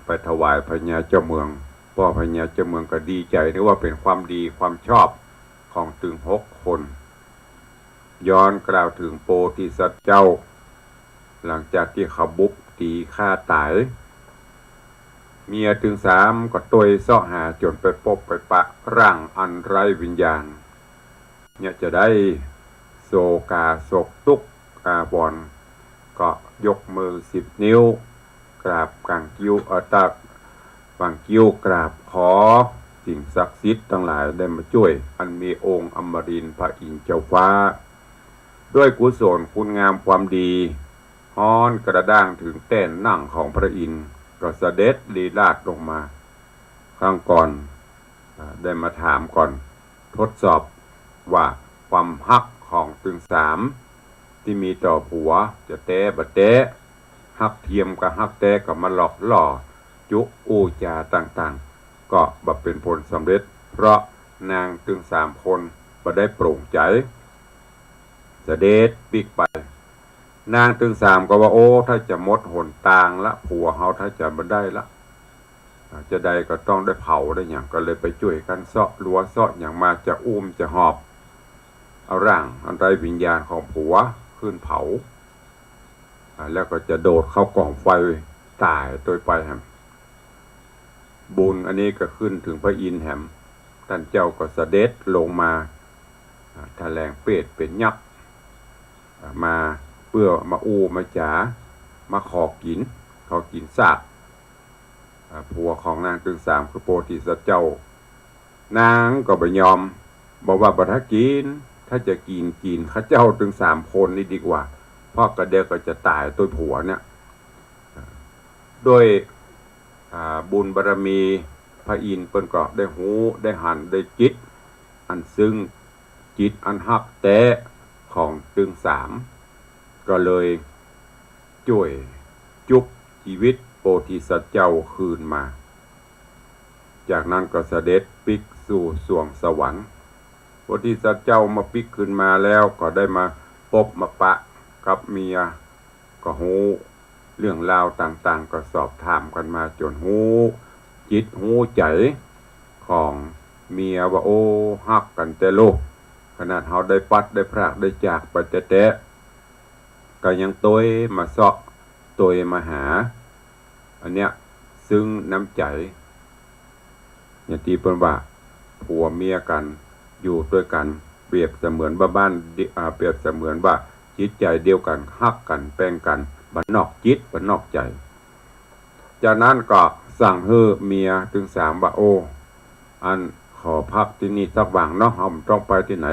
ไปถวายพญาเจ้าเมืองพ่อพญาเจ้าเมืองก็ดีใจนึกว่าเป็นความดีความชอบของถึง6 คนย้อนกล่าวถึงโพธิสัตว์เจ้าหลังจากที่เขาบุกตีฆ่าตายเมียถึง3ก็ตัวเสาะหาจนไปพบไปปะร่างอันไร้วิญญาณเนี่ยจะได้โศกาโศกทุกอาบอนก็ยกมือ10 นิ้วกราบกังกิ้วตักกังกิ้วกราบขอสิ่งศักดิ์สิทธิ์ทั้งหลายได้มาช่วยอันมีองค์อมรินทร์พระอินทร์เจ้าฟ้าด้วยกุศลคุณงามความดีฮ้อนกระด้างถึงแต้นนั่งของพระอินทร์ก็เสด็จลีลาศลงมาข้างก่อนได้มาถามก่อนทดสอบว่าความฮักของถึง3ที่มีต่อผัวจะแต้บะแต้ฮักเทียมกับฮักแต้กับมาหลอกล่อจุอูจาต่างๆก็บ่เป็นผลสำเร็จเพราะนางถึง3 คนบ่ได้โปร่งใจเสด็จปิกไปนางถึง3ก็ว่าถ้าจะหมดหนทางละผัวเฮาถ้าจะบ่ได้ละจะได้ก็ต้องได้เผาได้อย่างก็เลยไปช่วยกันเสาะลัวเสาะอย่างมาจะอุ้มจะหอบเอาร่างอันไร้วิญญาณของผัวขึ้นเผาแล้วก็จะโดดเข้ากองไฟตายโดยไปแฮมบุญอันนี้ก็ขึ้นถึงพระอินทร์แฮมท่านเจ้าก็เสด็จลงมาแถลงเปรตเป็นยักษ์มาเพื่อมามาจ๋ามาขอกินซากผัวของนางถึง3คือโพธิสัตว์เจ้านางก็บ่ยอมบอกว่าบ่ถ้ากินถ้าจะกินข้าเจ้าถึง3 คนนี่ดีกว่าเพราะกระเดก็จะตายตัวผัวเนี่ยด้วยบุญบารมีพระอินทร์เปิ้นก็ได้หูได้หันได้จิตอันซึ่งจิตอันฮักแท้ของถึง3ก็เลยช่วยจุบชีวิตโพธิสัตว์เจ้าคืนมาจากนั้นก็เสด็จปิกสู่สวงสวรรค์โพธิสัตว์เจ้ามาปิกขึ้นมาแล้วก็ได้มาพบมาปะกับเมียก็หูเรื่องราวต่างๆก็สอบถามกันมาจนหูจิตหูใจของเมียว่าฮักกันแต่โลกขนาดเฮาได้ปัดได้พรากได้จากไปแต่ก็ยังตัวมาเสาะตัวมาหาอันเนี้ยซึ่งน้ำใจอย่างที่เปิ้นว่าผัวเมียกันอยู่ด้วยกันเปรียบเสมือนบ้านเปรียบเสมือนว่าจิตใจเดียวกันฮักกันแป้งกันบันนอกจิตบันนอกใจจากนั้นก็สั่งให้เมียถึง3ว่าอันขอพักที่นี่สักว่างเนาะเฮาต้องไปที่ไหน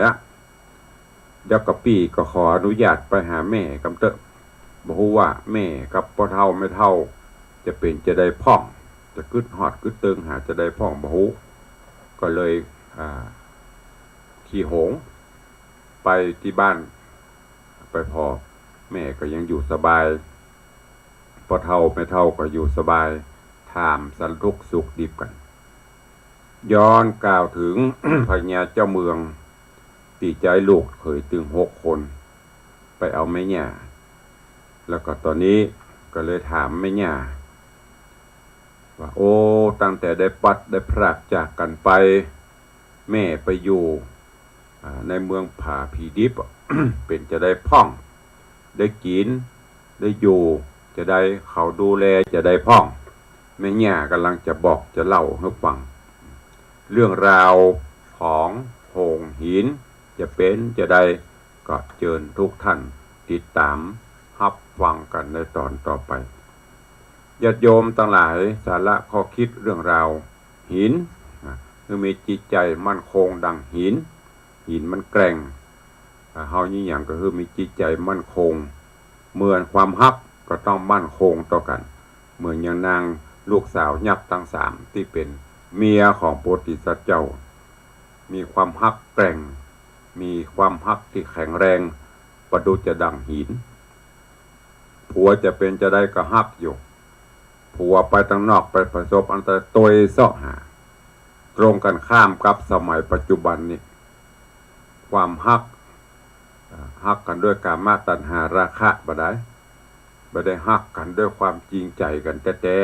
เดี๋ยวกับปี้ก็ขออนุญาตไปหาแม่กำเตอะบ่ฮู้ว่าแม่กับพ่อเฒ่าไม่เฒ่าจะเป็นจะได้พ่องจะกึดฮอดกึดตึงหาจะได้พ่องบ่ฮู้ก็เลยขี่หงไปที่บ้านไปพอแม่ก็ยังอยู่สบายพ่อเฒ่าไม่เฒ่าก็อยู่สบายถามสารทุกข์สุขดิบกันย้อนกล่าวถึง พญาเจ้าเมืองตีใจลูกเคยถึง6 คนไปเอาแม่ย่าแล้วก็ตอนนี้ก็เลยถามแม่ย่าว่าตั้งแต่ได้ปัดได้พรากจากกันไปแม่ไปอยู่ในเมืองผาผีดิบ เป็นจะได้พ่องได้กินได้อยู่จะได้เขาดูแลจะได้พ่องแม่ย่ากำลังจะบอกจะเล่าให้ฟังเรื่องราวของโหงหินจะเป็นจะได้ก็เชิญทุกท่านติดตามรับฟังกันในตอนต่อไปญาติโยมทั้งหลายสาระข้อคิดเรื่องราวหินคือมีจิตใจมั่นคงดังหินมันแกร่งเฮานี่อย่างก็คือมีจิตใจมั่นคงเหมือนความฮักก็ต้องมั่นคงต่อกันเหมือนอย่างนางลูกสาวยักษ์ทั้ง3ที่เป็นเมียของโพธิสัตว์เจ้ามีความฮักแกร่ง มีความฮักที่แข็งแรงประดุจจะดังหินผัวจะเป็นจะได้ก็ฮักอยู่ผัวไปทางนอกไปประสบอันตรายตัวเสาะหาตรงกันข้ามกับสมัยปัจจุบันนี้ความฮักกันด้วยกามตัณหาราคะบ่ได้ฮักกันด้วยความจริงใจกันแต่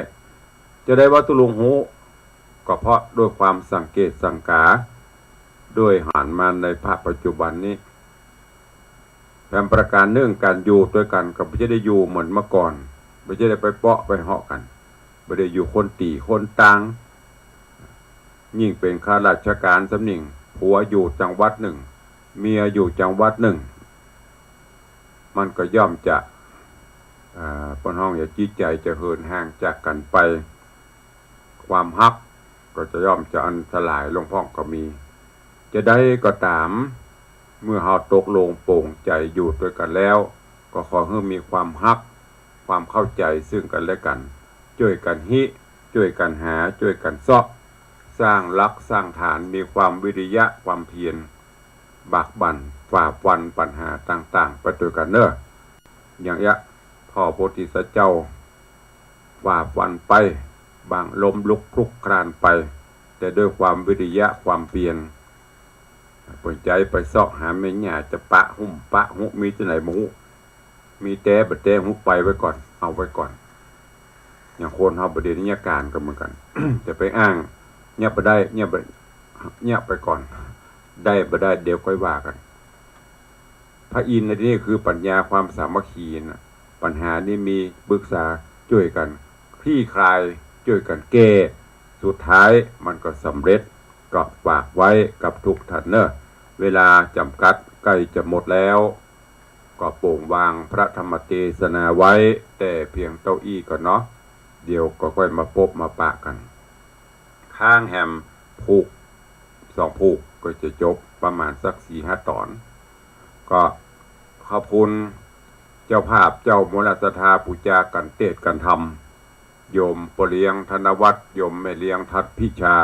จะได้วัตถุลุงหูก็เพราะด้วยความสังเกตสังกาด้วยหันมาในภาพปัจจุบันนี้แถมประการเนื่องการอยู่ด้วยกันก็ไม่ได้อยู่เหมือนเมื่อก่อนไม่ได้ไปเปาะไปเหาะกันไม่ได้อยู่คนตีคนตังยิ่งเป็นข้าราชการสำนิ่งผัวอยู่จังหวัดหนึ่งเมียอยู่จังหวัดหนึ่งมันก็ย่อมจะปนห้องอย่าจิตใจจะเหินห่างจากกันไปความฮักก็จะย่อมจะอันสลายลงพ้องก็มีจะได้ก็ตามเมื่อเราตกลงโปร่งใจอยู่ด้วยกันแล้วก็ขอให้มีความฮักความเข้าใจซึ่งกันและกันช่วยกันช่วยกันหาช่วยกันเสาะสร้างรักสร้างฐานมีความวิริยะความเพียรบากบั่นฝ่าฟันปัญหาต่างๆไปด้วยกันเนอะอย่างพ่อโพธิสัตว์เจ้าฝ่าฟันไปบางล้มลุกคลุกคลานไปแต่ด้วยความวิริยะความเพียรเปิดใจไปซอกหาไม่หยาจะปะหุมีที่ไหนหมูมีแต่บัดแต่หุไปไว้ก่อนเอาไว้ก่อนอย่างคนเขาประเด็นนี้การก็เหมือนกัน จะไปอ้างเงียบไปได้เงียบไปก่อนได้บ่ได้เดี๋ยวค่อยว่ากันพระอินทร์ในที่นี้คือปัญญาความสามัคคีนะปัญหานี้มีปรึกษาช่วยกันคลี่คลายช่วยกันแก้สุดท้ายมันก็สำเร็จก็ฝากไว้กับทุกท่านเนอะเวลาจำกัดใกล้จะหมดแล้วก็โปร่งวางพระธรรมเทศนาไว้แต่เพียงเต้าอี้ก่อนเนาะเดี๋ยวก็ค่อยมาพบมาปะกันข้างแฮมผูก2ผูกก็จะจบประมาณสัก 4-5 ตอนก็ขอบคุณเจ้าภาพเจ้ามรสถาปูจากันเทศกันธรรมโยมปเลียงธนวัฒน์โยมแม่เลียงทัดพิชา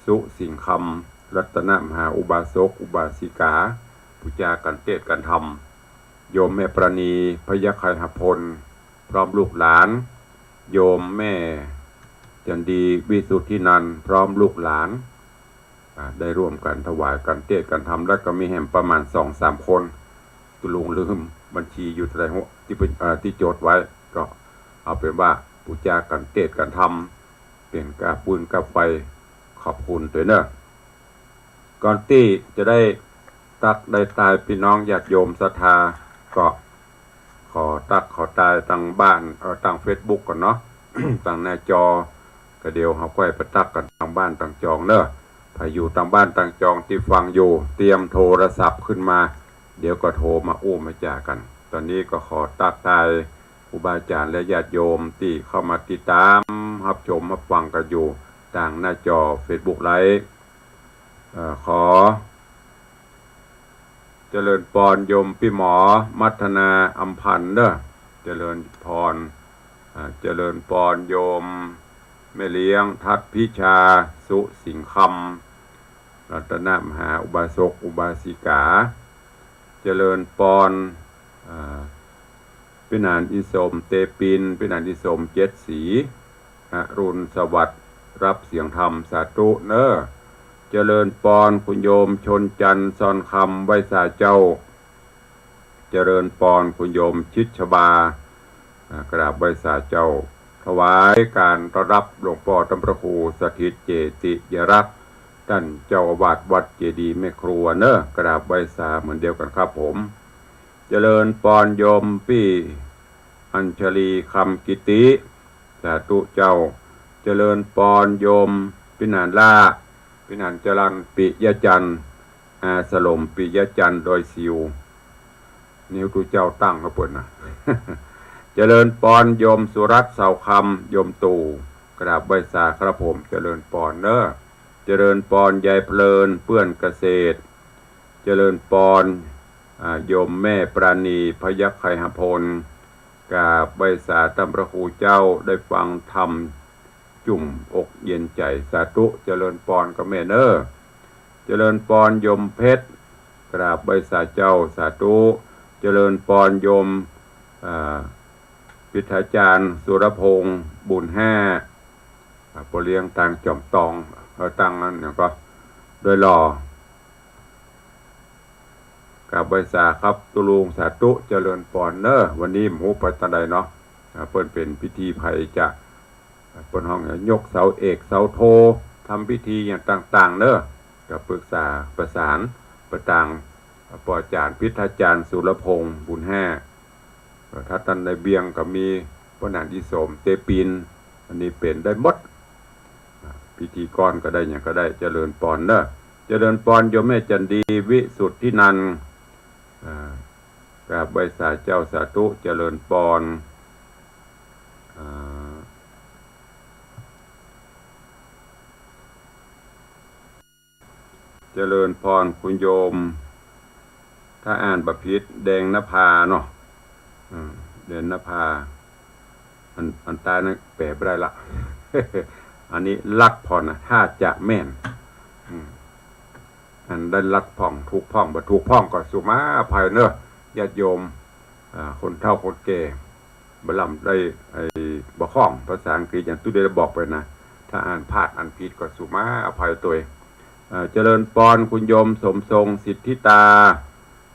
สุสิงคำรัตนมหาอุบาสกอุบาสิกาปูจากันเทศกันธรรมโยมแม่ประณีพยาไคหพลพร้อมลูกหลานโยมแม่จันดีวิสุทธินันท์พร้อมลูกหลานได้ร่วมกันถวายกันเทศกันธรรมแล้วก็มีแห่มประมาณ 2-3 คนตุลุงลืมบัญชีอยู่ในหัวที่โจทย์ไว้ก็เอาเป็นว่าปูจากันเทศกันธรรมเป็นกาปุนกาไฟขอบคุณด้วยเนอะก่อนที่จะได้ตักได้ตายพี่น้องญาติโยมศรัทธาก็ขอตายตั้งบ้านตั้ง Facebook ก่อนเนาะ ตั้งหน้าจอก็เดี๋ยวเขาค่อยไปตักกันตั้งบ้านตั้งจองเนอะถ้าอยู่ตั้งบ้านตั้งจองที่ฟังอยู่เตรียมโทรศัพท์ขึ้นมาเดี๋ยวก็โทรมามาจ่ากันตอนนี้ก็ขอตักตายครูบาอาจารย์และญาติโยมที่เข้ามาติดตามรับชมรับฟังกันอยู่ต่างหน้าจอ Facebook ไลฟ์ขอเจริญพรโยมพี่หมอมัทนาอัมพันธ์เด้อเจริญพรเจริญพรโยมแม่เลี้ยงทัดพิชาสุสิงคำรัตนมหาอุบาสกอุบาสิกาเจริญพรพินานอิสมเตปินพินานอิสม7 สีอรุณสวัสดิ์รับเสียงธรรมสาธุเนอเจริญพรคุณโยมชนจันทร์ซอนคำไว้สาเจ้าเจริญพรคุณโยมชิดชบากราบไว้สาเจ้าถวายการต้อนรับหลวงพ่อธรรมพระครูสถิตเจติยรักษ์ท่านเจ้าอาวาสวัดเจดีย์แม่ครัวเนอะกราบไว้สาเหมือนเดียวกันครับผมเจริญพรโยมพี่อัญชลีคำกิติสาธุเจ้าเจริญพรโยมพินานล่าพินานจรันปิยจันทร์สลมปิยจันทร์โดยซิวนิ้วตุเจ้าตั้งเขาเปิดนะ เจริญพรโยมสุรัตน์เสาคำโยมตู่กราบใบสาครับผมเจริญพรเนอะเจริญพรยายเพลินเปื้อนเกษตรเจริญพรโยมแม่ปราณีพยัคฆ์ไคหพลกราบใบสาตัมพระครูเจ้าได้ฟังธรรมจุ่มอกเย็นใจสาธุเจริญพรกับแม่เนอเจริญพรโยมเพชร กราบใบสาเจ้าสาธุเจริญปอนโยมพิธาจารย์สุรพงศ์บุญปเลียงต่างจอมตองตั้งนั้นก็โดยหล่อกราบใบสาครับตุลุงสาธุเจริญปอนเนอร์วันนี้หมูปัตตาใดเนาะเปิ้นเป็นพิธีไผ่จะเปิ้นห้องยกเสาเอกเสาโททำพิธีอย่างต่างๆเนอะกับปรึกษาประสานประต่างปอจารย์พิธาจารย์สุรพงศ์บุญถ้าท่านในเบียงก็มีพระนางอิโสมเตปินอันนี้เป็นได้หมดพิธีกรก็ได้อย่างก็ได้เจริญปอนเนอะเจริญปอนโยมแม่จันดีวิสุทธินันท์กราบใบสาเจ้าสาธุเจริญปอนเจริญพรคุณโยมถ้าอ่านประพิษแดงนภาเนาะเดนนภาอันตานะแปลไม่ได้ละ อันนี้ลักพรนะถ้าจะแม่นอันได้ลักพ่องทุกพ่องบ่ทุกพ่องก็สุมาอภัยเนอะญาติโยมคนเฒ่าคนแก่บ่ลำได้บ่คล่องภาษาอังกฤษอย่างตู้ได้บอกไปนะถ้าอ่านพลาดอ่านผิดก็สุมาอภัยตัวเจริญปอนคุณโยมสมทรงสิทธิตา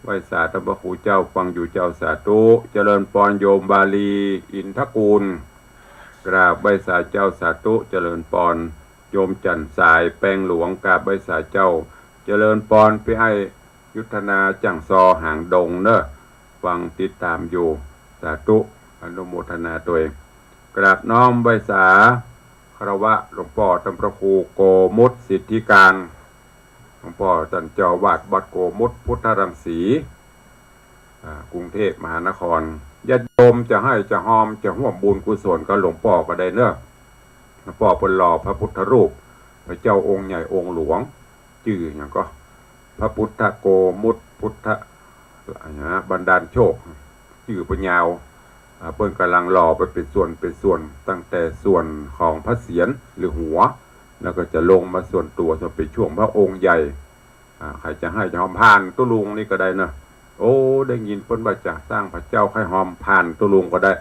ไหว้สาธุพระครูเจ้าฟังอยู่เจ้าสาธุเจริญปอนโยมบาลีอินทกูลกราบไหว้สาเจ้าสาธุเจริญปอนโยมจันสายแป้งหลวงกราบไหว้สาเจ้าเจริญปอนไปให้ยุทธนาจังซอหางดงเนอะฟังติดตามอยู่สาธุอนุโมทนาตัวเองกราบน้อมไหว้สาคารวะหลวงพ่อท่านพระครูโกมุตสิทธิการหลวงพ่อท่านเจ้าวาดวัดโกมุตพุทธรังสีกรุงเทพมหานครญาติโยมจะให้จะหอมจะร่วมบุญกุศลกับหลวงพ่อก็ได้เนอะหลวงพ่อเป็นหล่อพระพุทธรูปพระเจ้าองค์ใหญ่องค์หลวงชื่ออย่างก็พระพุทธโกมุตพุทธบันดาลโชคชื่อปัญญาวเปิ้นกำลังหล่อไปเป็นส่วนตั้งแต่ส่วนของพระเศียรหรือหัวแล้วก็จะลงมาส่วนตัวจะเป็นช่วงพระองค์ใหญ่ใครจะให้จะหอมผ่านตุลุงนี่ก็ได้นะโอ้ได้ยินเปิ้นว่าจะสร้างพระเจ้าให้หอมผ่านตุลุงก็ได้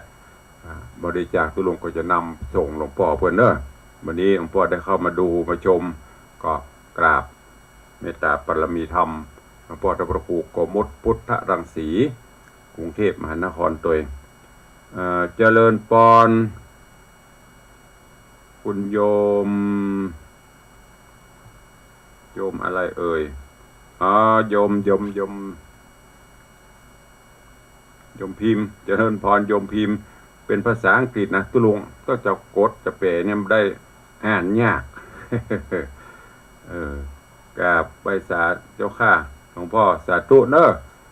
บริจาคตุลุงก็จะนำส่งหลวงพ่อเพิ่นเนอะวันนี้หลวงพ่อได้เข้ามาดูมาชมก็กราบเมตตาปรมีธรรมหลวงพ่อท่านพระครูโกมุตพุทธรังสีกรุงเทพมหานครตัวเองเจริญปอนคุณโยมอะไรเอ่ยโยมพิมพ์เจริญพรโยมพิมพ์เป็นภาษาอังกฤษนะตุลุงก็จะกดจะแปลเนี่ยได้อ่านยาก กราบไปสาเจ้าข้าหลวงพ่อสาธุเนอะ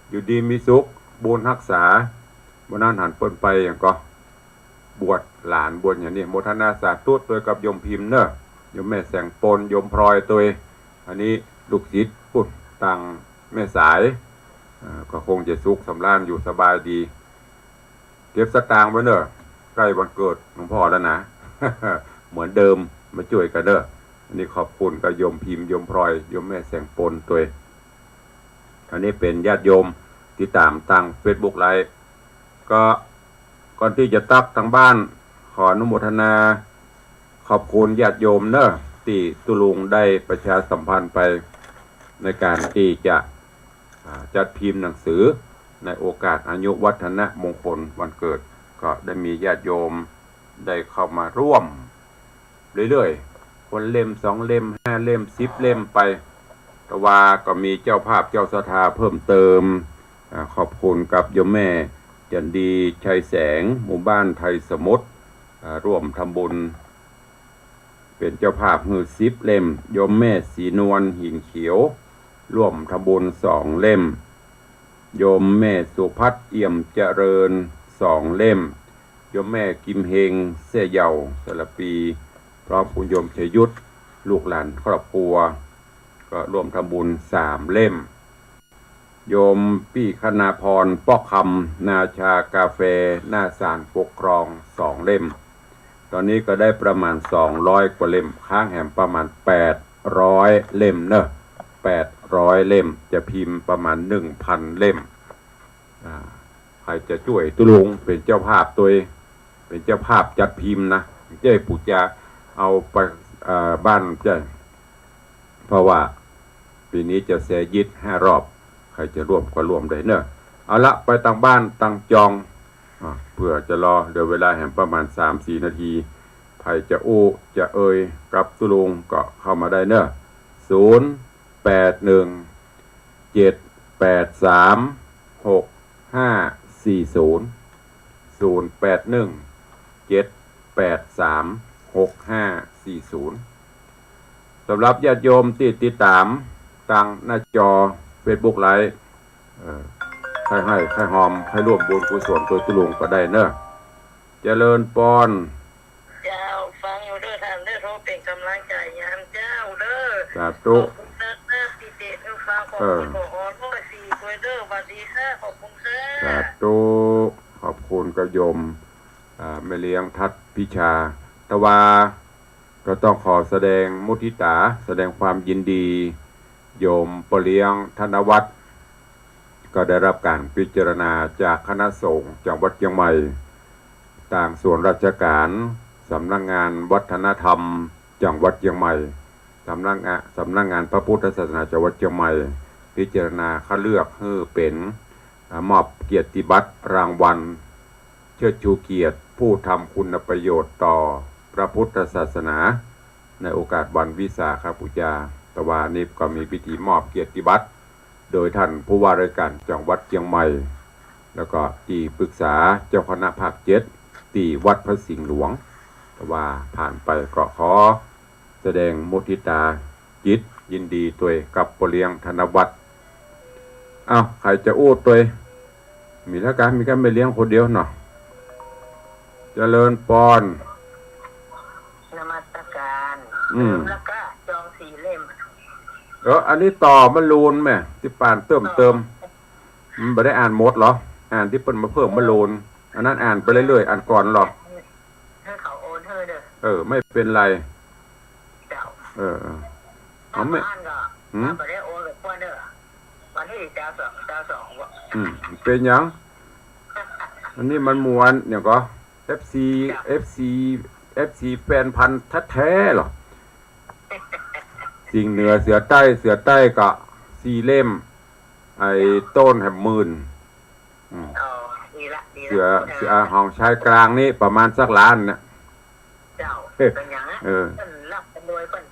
อยู่ดีมีสุขบุญรักษาวันนั้นหันเปิ้นไปอย่างก็บวชหลานบวชอย่างนี้โมทนาสาธุตัวกับโยมพิมพ์เนอะโยมแม่แสงปนโยมพลอยตัวอันนี้ลูกศิษย์พูดต่างแม่สายก็คงจะสุขสำราญอยู่สบายดีเก็บสตางค์ไว้เนอะใกล้วันเกิดหลวงพ่อแล้วนะ เหมือนเดิมมาช่วยกันเนอะอันนี้ขอบคุณกับโยมพิมพ์โยมพลอยโยมแม่แสงปนตัวอันนี้เป็นญาติโยมที่ตามทาง Facebook ไลฟ์ก็ก่อนที่จะตักทางบ้านขออนุโมทนาขอบคุณญาติโยมเนอะที่ตุลุงได้ประชาสัมพันธ์ไปในการที่จะจัดพิมพ์หนังสือในโอกาสอายุวัฒนมงคลวันเกิดก็ได้มีญาติโยมได้เข้ามาร่วมเรื่อยๆคนเล่ม2 เล่ม5 เล่ม10 เล่มไปแต่ว่าก็มีเจ้าภาพเจ้าศรัทธาเพิ่มเติมขอบคุณกับโยมแม่จันดีชัยแสงหมู่บ้านไทยสมุทรร่วมทำบุญเป็นเจ้าภาพหือ10 เล่มโยมแม่สีนวลหินเขียวร่วมทำบุญ2 เล่มโยมแม่สุพัฒน์เอี่ยมเจริญ2 เล่มโยมแม่กิมเฮงเสยเยาสระปีพร้อมคุณโยมชยุทธลูกหลานครอบครัวก็ร่วมทำบุญ3 เล่มโยมพี่คณาพรป้อคำนาชากาแฟหน้าศาลปกครอง2 เล่มตอนนี้ก็ได้ประมาณ200 กว่าเล่มค้างแหมประมาณ800 เล่มเนอะ 100 เล่มจะพิมพ์ประมาณ 1,000 เล่มใครจะช่วยตุลุงเป็นเจ้าภาพตัวเป็นเจ้าภาพจัดพิมพ์นะเจ้าปู่จะเอาไปบ้านเจ้าเพราะว่าปีนี้จะแสยิด5 รอบใครจะร่วมก็ร่วมได้เนอะเอาละไปตั้งบ้านตั้งจองเพื่อจะรอเดี๋ยวเวลาแห่งประมาณ 3-4 นาทีใครจะอู้จะเอ่ยกับตุลุงก็เข้ามาได้เนอะสำหรับญาติโยมที่ติดตามทางหน้าจอ Facebook ไลฟ์ใครให้ใครหอมใครร่วมบุญกุศลตัวตุลุงก็ได้เนอะเจริญปอนเจ้าฟังอยู่เด้อท่านเด้อโทรเป็นกำลังใจยามเจ้าเด้อสาธุขอบคุณนะติเดชทุกฟังขอบคุณขอออน4ตัวเด้อสวัสดีค่ะขอบคุณค่ะสาธุขอบคุณกโยมแม่เลี้ยงทัดพิชาตวาก็ต้องขอแสดงมุทิตาแสดงความยินดีโยมปเลี้ยงธนวัฒน์ก็ได้รับการพิจารณาจากคณะสงฆ์จังหวัดเชียงใหม่ต่างส่วนราชการสำนักงานวัฒนธรรมจังหวัดเชียงใหม่สำนักงานพระพุทธศาสนาจังหวัดเชียงใหม่พิจารณาคัดเลือกให้เป็นมอบเกียรติบัตรรางวัลเชิดชูเกียรติผู้ทำคุณประโยชน์ต่อพระพุทธศาสนาในโอกาสวันวิสาขบูชาตะวันนี้ก็มีพิธีมอบเกียรติบัตรโดยท่านผู้ว่าราชการจังหวัดเชียงใหม่แล้วก็ที่ปรึกษาเจ้าคณะภาค7ที่วัดพระสิงห์หลวงแต่ว่าผ่านไปก็ขอแสดงมุทิตาจิตยินดีตัวกับปเลี้ยงธนวัฒน์ใครจะอู้ตัวมีแล้วกันมีกันไม่เลี้ยงคนเดียวเนาะเจริญปอนนมัสการแล้วก็จอง4 เล่มอันนี้ต่อมันลูนแม่ที่ป่านเติมมันไม่ได้อ่านหมดหรออ่านที่เปิ้นมาเพิ่มมันลูนอันนั้นอ่านไปเรื่อยๆอ่านก่อนหรอให้เขาโอนเธอเด้อไม่เป็นไรเจ้าเอาไม่ไม่ได้โอนเลยเด้อวันที่เจ้าสองเป็นยังอันนี้มันมวนเนี่ยก็ FC แฟนพันธุ์แท้ๆหรอสิ่งเหนือเสือใต้ก็4 เล่มไอ้ต้นแหมมื่นเสือห้องชายกลางนี่ประมาณสักล้านเนี่ยเจ้าเป็นยัง